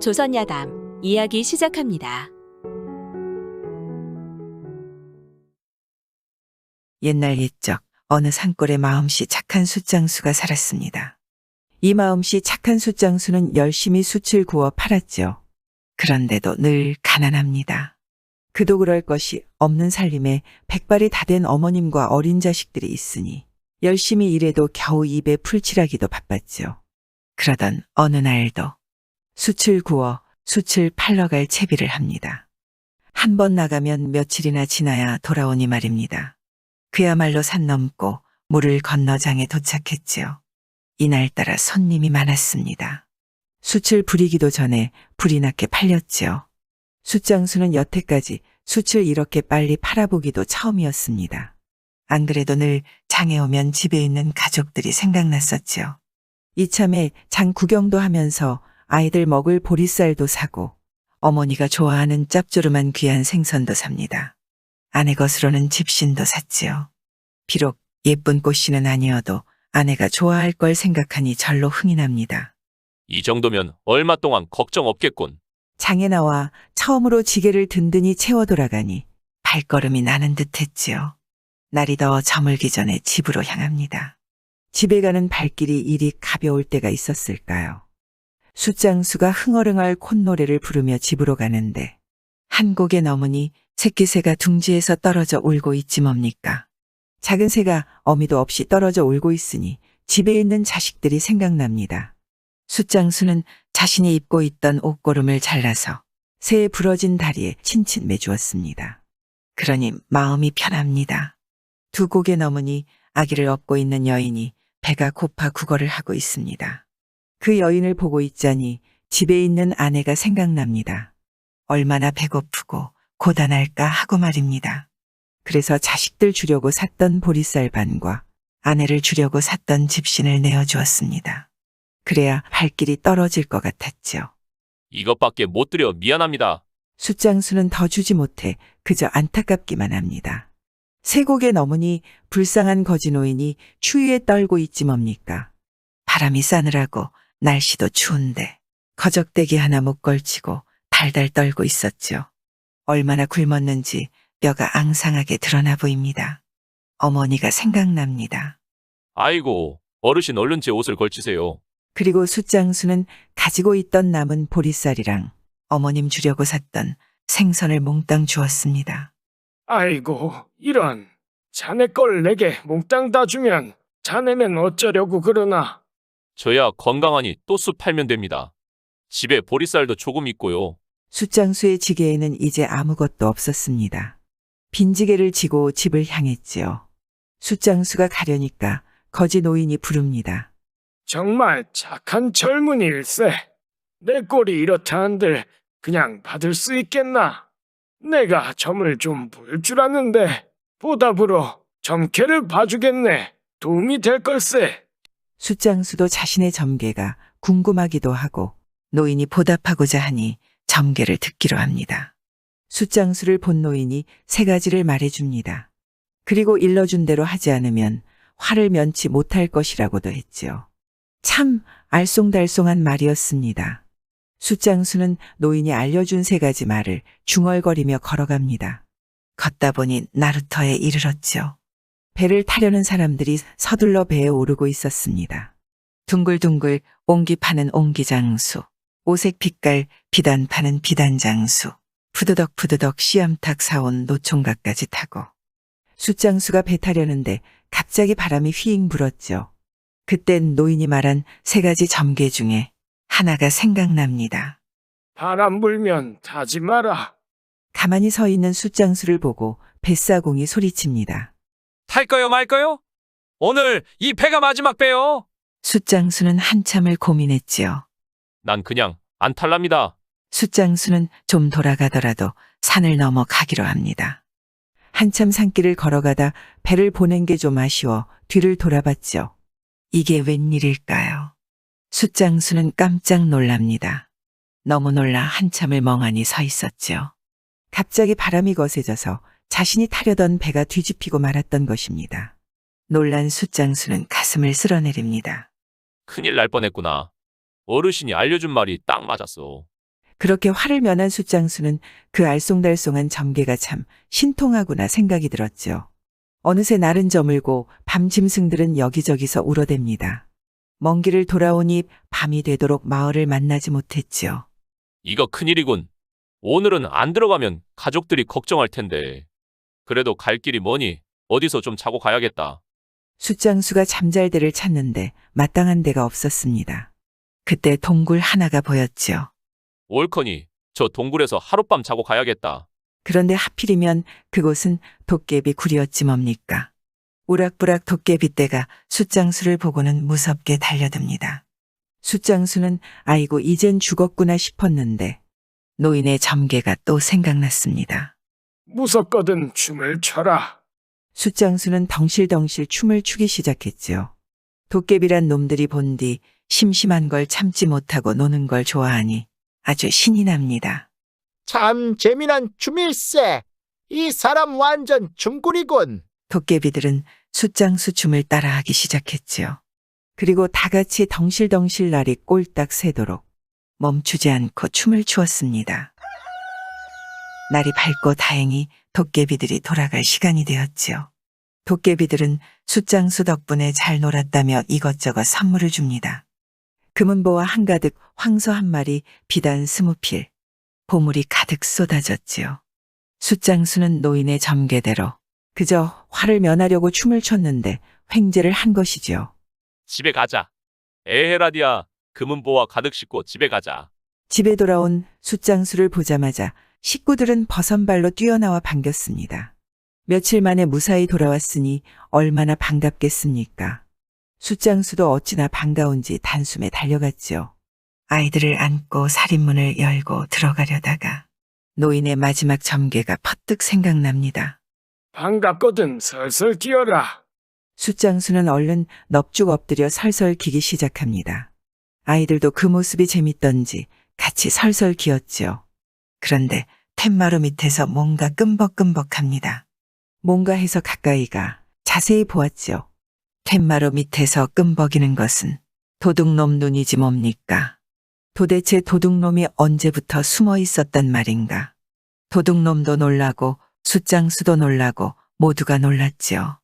조선야담 이야기 시작합니다. 옛날 옛적 어느 산골에 마음씨 착한 숫장수가 살았습니다. 이 마음씨 착한 숫장수는 열심히 숯을 구워 팔았죠. 그런데도 늘 가난합니다. 그도 그럴 것이 없는 살림에 백발이 다 된 어머님과 어린 자식들이 있으니 열심히 일해도 겨우 입에 풀칠하기도 바빴죠. 그러던 어느 날도 숯을 구워 숯을 팔러 갈 채비를 합니다. 한 번 나가면 며칠이나 지나야 돌아오니 말입니다. 그야말로 산 넘고 물을 건너 장에 도착했지요. 이날따라 손님이 많았습니다. 숯을 부리기도 전에 불이 나게 팔렸지요. 숯장수는 여태까지 숯을 이렇게 빨리 팔아보기도 처음이었습니다. 안 그래도 늘 장에 오면 집에 있는 가족들이 생각났었지요. 이참에 장 구경도 하면서 아이들 먹을 보리쌀도 사고 어머니가 좋아하는 짭조름한 귀한 생선도 삽니다. 아내 것으로는 집신도 샀지요. 비록 예쁜 꽃씨는 아니어도 아내가 좋아할 걸 생각하니 절로 흥이 납니다. 이 정도면 얼마 동안 걱정 없겠군. 장에 나와 처음으로 지게를 든든히 채워 돌아가니 발걸음이 나는 듯 했지요. 날이 더 저물기 전에 집으로 향합니다. 집에 가는 발길이 이리 가벼울 때가 있었을까요? 숫장수가 흥얼흥얼 콧노래를 부르며 집으로 가는데 한 곡에 넘으니 새끼새가 둥지에서 떨어져 울고 있지 뭡니까? 작은 새가 어미도 없이 떨어져 울고 있으니 집에 있는 자식들이 생각납니다. 숫장수는 자신이 입고 있던 옷고름을 잘라서 새의 부러진 다리에 친친 매주었습니다. 그러니 마음이 편합니다. 두 곡에 넘으니 아기를 업고 있는 여인이 배가 고파 구걸을 하고 있습니다. 그 여인을 보고 있자니 집에 있는 아내가 생각납니다. 얼마나 배고프고 고단할까 하고 말입니다. 그래서 자식들 주려고 샀던 보리쌀 반과 아내를 주려고 샀던 집신을 내어주었습니다. 그래야 발길이 떨어질 것 같았죠. 이것밖에 못 드려 미안합니다. 숫장수는 더 주지 못해 그저 안타깝기만 합니다. 세 곡에 넘으니 불쌍한 거지 노인이 추위에 떨고 있지 뭡니까? 바람이 싸늘하고 날씨도 추운데 거적대기 하나 못 걸치고 달달 떨고 있었죠. 얼마나 굶었는지 뼈가 앙상하게 드러나 보입니다. 어머니가 생각납니다. 아이고, 어르신 얼른 제 옷을 걸치세요. 그리고 숫장수는 가지고 있던 남은 보리쌀이랑 어머님 주려고 샀던 생선을 몽땅 주었습니다. 아이고, 이런. 자네 걸 내게 몽땅 다 주면 자네는 어쩌려고 그러나. 저야 건강하니 또 숯 팔면 됩니다. 집에 보리쌀도 조금 있고요. 숫장수의 지게에는 이제 아무것도 없었습니다. 빈지게를 지고 집을 향했지요. 숫장수가 가려니까 거지 노인이 부릅니다. 정말 착한 젊은이일세. 내 꼴이 이렇다 한들 그냥 받을 수 있겠나? 내가 점을 좀 볼 줄 아는데 보답으로 점괘를 봐주겠네. 도움이 될 걸세. 숫장수도 자신의 점괘가 궁금하기도 하고 노인이 보답하고자 하니 점괘를 듣기로 합니다. 숫장수를 본 노인이 세 가지를 말해줍니다. 그리고 일러준 대로 하지 않으면 화를 면치 못할 것이라고도 했지요. 참 알쏭달쏭한 말이었습니다. 숫장수는 노인이 알려준 세 가지 말을 중얼거리며 걸어갑니다. 걷다 보니 나루터에 이르렀죠. 배를 타려는 사람들이 서둘러 배에 오르고 있었습니다. 둥글둥글 옹기 파는 옹기장수, 오색 빛깔 비단 파는 비단장수, 푸드덕푸드덕 씨암탉 사온 노총각까지 타고 숫장수가 배 타려는데 갑자기 바람이 휘잉 불었죠. 그땐 노인이 말한 세 가지 점괘 중에 하나가 생각납니다. 바람 불면 타지 마라. 가만히 서 있는 숫장수를 보고 뱃사공이 소리칩니다. 탈까요 말까요? 오늘 이 배가 마지막 배요. 숫장수는 한참을 고민했지요. 난 그냥 안 탈랍니다. 숫장수는 좀 돌아가더라도 산을 넘어 가기로 합니다. 한참 산길을 걸어가다 배를 보낸 게 좀 아쉬워 뒤를 돌아봤죠. 이게 웬일일까요? 숫장수는 깜짝 놀랍니다. 너무 놀라 한참을 멍하니 서 있었죠. 갑자기 바람이 거세져서 자신이 타려던 배가 뒤집히고 말았던 것입니다. 놀란 숫장수는 가슴을 쓸어내립니다. 큰일 날 뻔했구나. 어르신이 알려준 말이 딱 맞았어. 그렇게 화를 면한 숫장수는 그 알쏭달쏭한 점괘가 참 신통하구나 생각이 들었죠. 어느새 날은 저물고 밤 짐승들은 여기저기서 울어댑니다. 먼 길을 돌아오니 밤이 되도록 마을을 만나지 못했지요. 이거 큰일이군. 오늘은 안 들어가면 가족들이 걱정할 텐데. 그래도 갈 길이 머니 어디서 좀 자고 가야겠다. 숫장수가 잠잘 데를 찾는데 마땅한 데가 없었습니다. 그때 동굴 하나가 보였지요. 옳거니 저 동굴에서 하룻밤 자고 가야겠다. 그런데 하필이면 그곳은 도깨비 굴이었지 뭡니까. 우락부락 도깨비 떼가 숫장수를 보고는 무섭게 달려듭니다. 숫장수는 아이고 이젠 죽었구나 싶었는데 노인의 점괘가 또 생각났습니다. 무섭거든 춤을 춰라. 숫장수는 덩실덩실 춤을 추기 시작했지요. 도깨비란 놈들이 본 뒤 심심한 걸 참지 못하고 노는 걸 좋아하니 아주 신이 납니다. 참 재미난 춤일세. 이 사람 완전 춤꾼이군. 도깨비들은 숫장수 춤을 따라하기 시작했지요. 그리고 다 같이 덩실덩실 날이 꼴딱 새도록 멈추지 않고 춤을 추었습니다. 날이 밝고 다행히 도깨비들이 돌아갈 시간이 되었지요. 도깨비들은 숫장수 덕분에 잘 놀았다며 이것저것 선물을 줍니다. 금은보와 한가득, 황소 한 마리, 비단 20필, 보물이 가득 쏟아졌지요. 숫장수는 노인의 점괘대로 그저 화를 면하려고 춤을 췄는데 횡재를 한 것이지요. 집에 가자. 에헤라디아 금은보와 가득 싣고 집에 가자. 집에 돌아온 숫장수를 보자마자 식구들은 버선발로 뛰어나와 반겼습니다. 며칠 만에 무사히 돌아왔으니 얼마나 반갑겠습니까? 숫장수도 어찌나 반가운지 단숨에 달려갔지요. 아이들을 안고 살인문을 열고 들어가려다가 노인의 마지막 점괘가 퍼뜩 생각납니다. 반갑거든 설설 뛰어라. 숫장수는 얼른 넙죽 엎드려 설설 기기 시작합니다. 아이들도 그 모습이 재밌던지 같이 설설 기었지요. 그런데 툇마루 밑에서 뭔가 끔벅끔벅합니다. 뭔가 해서 가까이가 자세히 보았지요. 툇마루 밑에서 끔벅이는 것은 도둑놈 눈이지 뭡니까? 도대체 도둑놈이 언제부터 숨어 있었단 말인가? 도둑놈도 놀라고 숫장수도 놀라고 모두가 놀랐지요.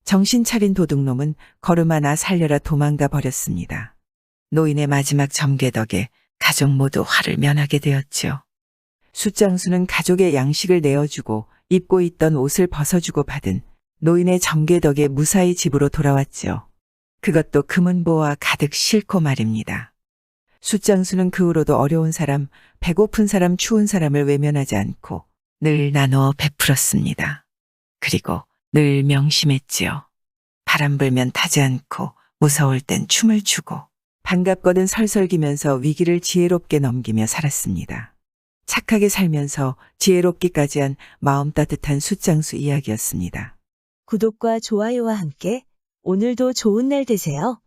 정신 차린 도둑놈은 걸음 하나 살려라 도망가 버렸습니다. 노인의 마지막 점괘 덕에 가족 모두 화를 면하게 되었지요. 숫장수는 가족의 양식을 내어주고 입고 있던 옷을 벗어주고 받은 노인의 점괘 덕에 무사히 집으로 돌아왔지요. 그것도 금은보와 가득 싣고 말입니다. 숫장수는 그 후로도 어려운 사람, 배고픈 사람, 추운 사람을 외면하지 않고 늘 나누어 베풀었습니다. 그리고 늘 명심했지요. 바람 불면 타지 않고 무서울 땐 춤을 추고 반갑거든 설설기면서 위기를 지혜롭게 넘기며 살았습니다. 착하게 살면서 지혜롭기까지 한 마음 따뜻한 숫장수 이야기였습니다. 구독과 좋아요와 함께 오늘도 좋은 날 되세요.